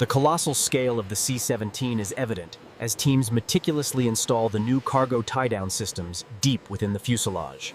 The colossal scale of the C-17 is evident as teams meticulously install the new cargo tie-down systems deep within the fuselage.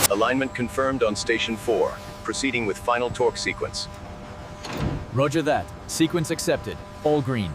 Alignment confirmed on Station 4. Proceeding with final torque sequence. Roger that. Sequence accepted. All green.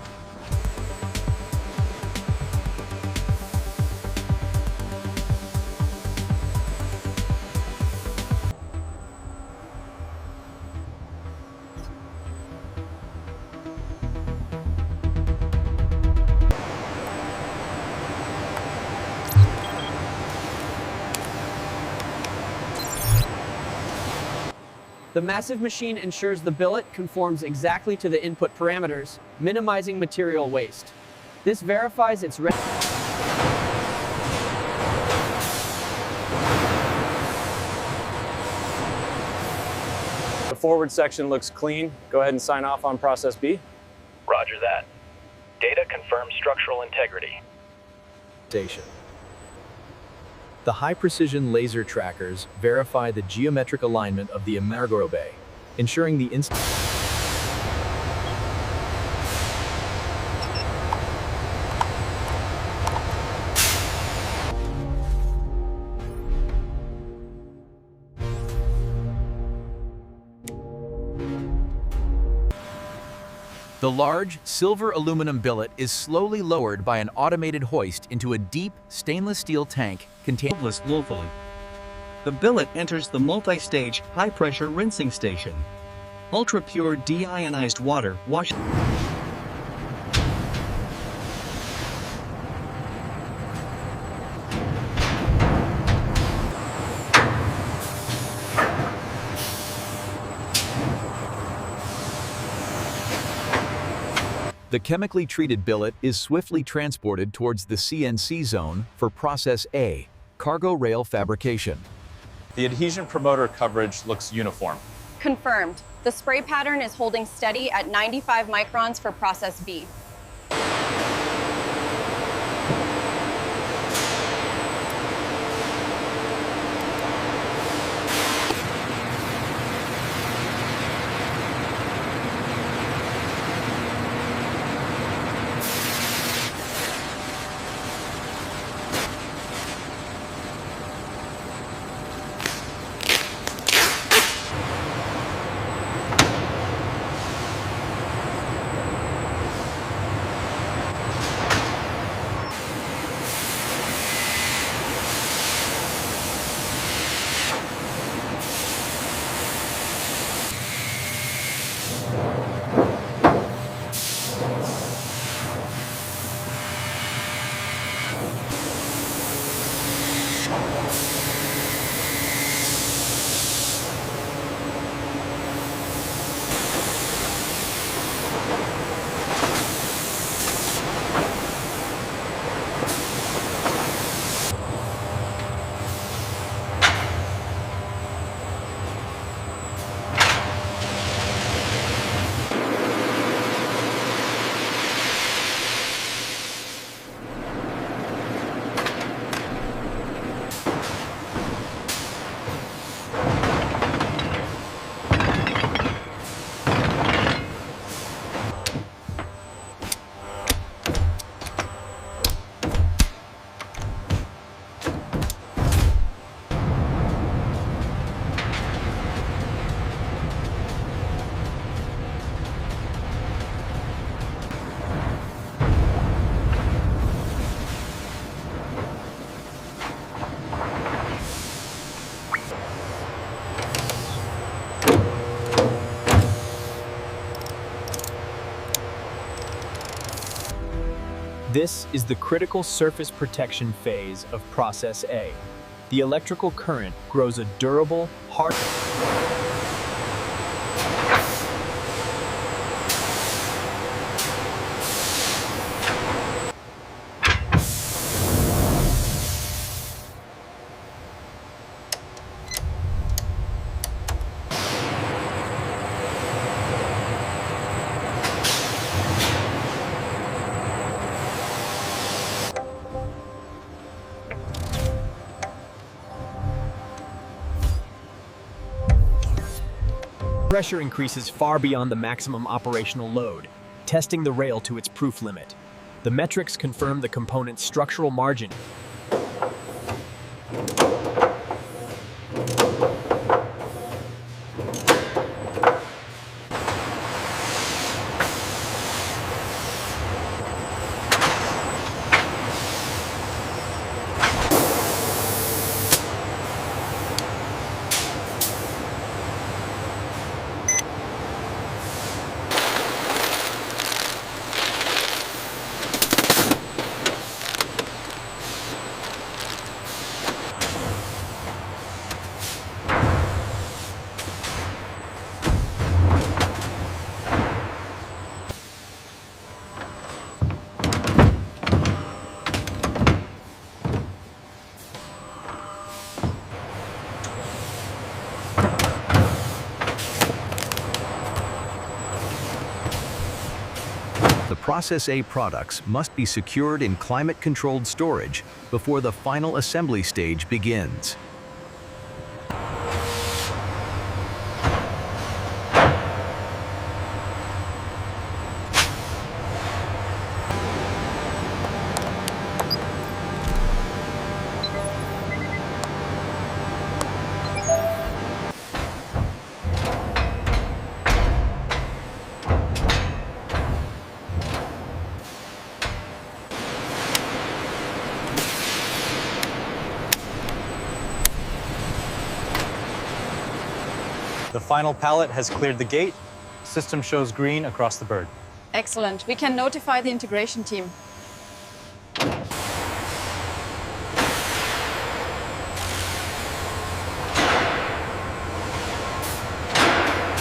The massive machine ensures the billet conforms exactly to the input parameters, minimizing material waste. This verifies its The forward section looks clean. Go ahead and sign off on process B. Roger that. Data confirms structural integrity. Station. The high-precision laser trackers verify the geometric alignment of the Amargoro Bay, ensuring the The large, silver aluminum billet is slowly lowered by an automated hoist into a deep, stainless steel tank containing globally. The billet enters the multi-stage, high-pressure rinsing station. Ultra-pure deionized water washes. The chemically treated billet is swiftly transported towards the CNC zone for Process A, cargo rail fabrication. The adhesion promoter coverage looks uniform. Confirmed. The spray pattern is holding steady at 95 microns for Process B. This is the critical surface protection phase of Process A. The electrical current grows a durable, hard... Pressure increases far beyond the maximum operational load, testing the rail to its proof limit. The metrics confirm the component's structural margin. The Process A products must be secured in climate-controlled storage before the final assembly stage begins. The final pallet has cleared the gate. System shows green across the bird. Excellent. We can notify the integration team.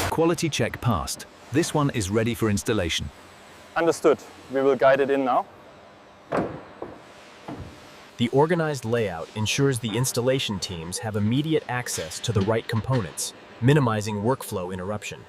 Quality check passed. This one is ready for installation. Understood. We will guide it in now. The organized layout ensures the installation teams have immediate access to the right components, minimizing workflow interruption.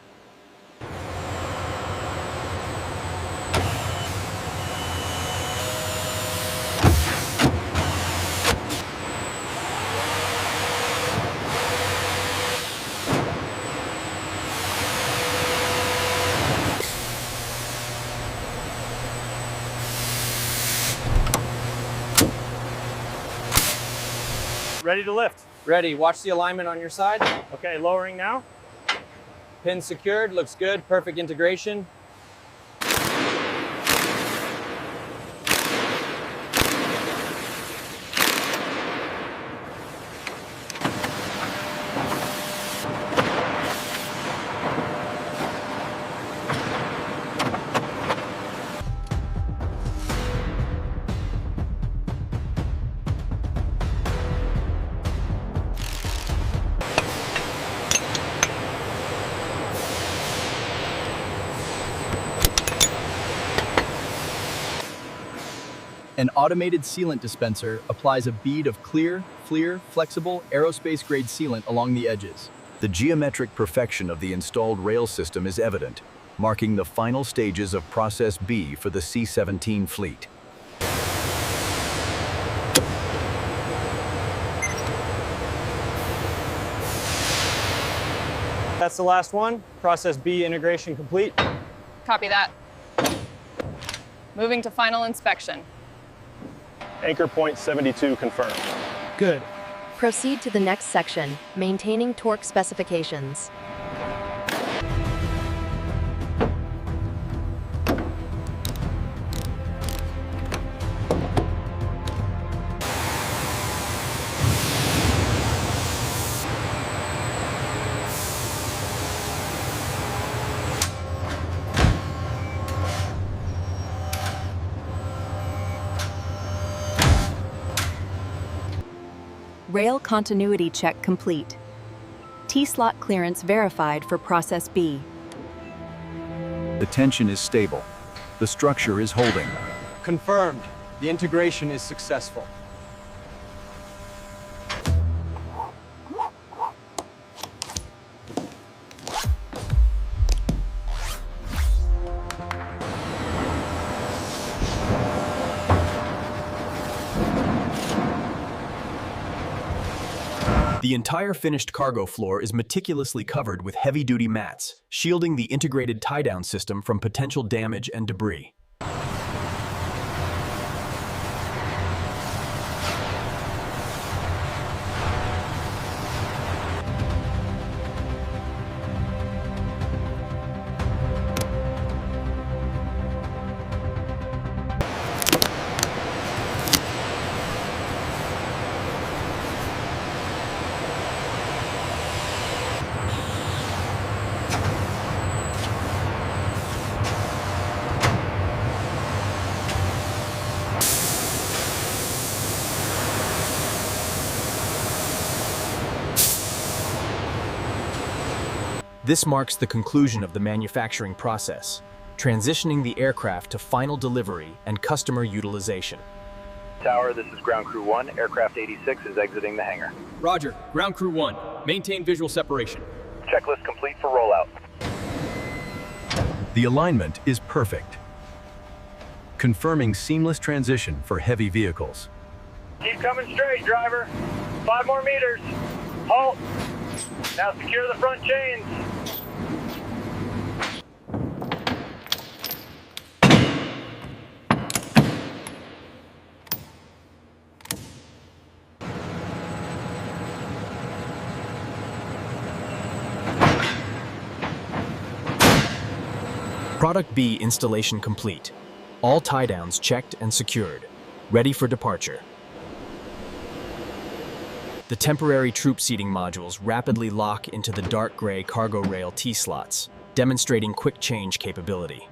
Ready to lift. Ready. Watch the alignment on your side. Okay, lowering now. Pin secured. Looks good. Perfect integration. An automated sealant dispenser applies a bead of clear, FLIR, flexible, aerospace-grade sealant along the edges. The geometric perfection of the installed rail system is evident, marking the final stages of Process B for the C-17 fleet. That's the last one. Process B integration complete. Copy that. Moving to final inspection. Anchor point 72 confirmed. Good. Proceed to the next section, maintaining torque specifications. Rail continuity check complete. T-slot clearance verified for Process B. The tension is stable. The structure is holding. Confirmed. The integration is successful. The entire finished cargo floor is meticulously covered with heavy-duty mats, shielding the integrated tie-down system from potential damage and debris. This marks the conclusion of the manufacturing process, transitioning the aircraft to final delivery and customer utilization. Tower, this is Ground Crew 1. Aircraft 86 is exiting the hangar. Roger. Ground Crew 1. Maintain visual separation. Checklist complete for rollout. The alignment is perfect, confirming seamless transition for heavy vehicles. Keep coming straight, driver. 5 more meters. Halt. Now secure the front chains. Product B installation complete. All tie-downs checked and secured, ready for departure. The temporary troop seating modules rapidly lock into the dark gray cargo rail T-slots, demonstrating quick change capability.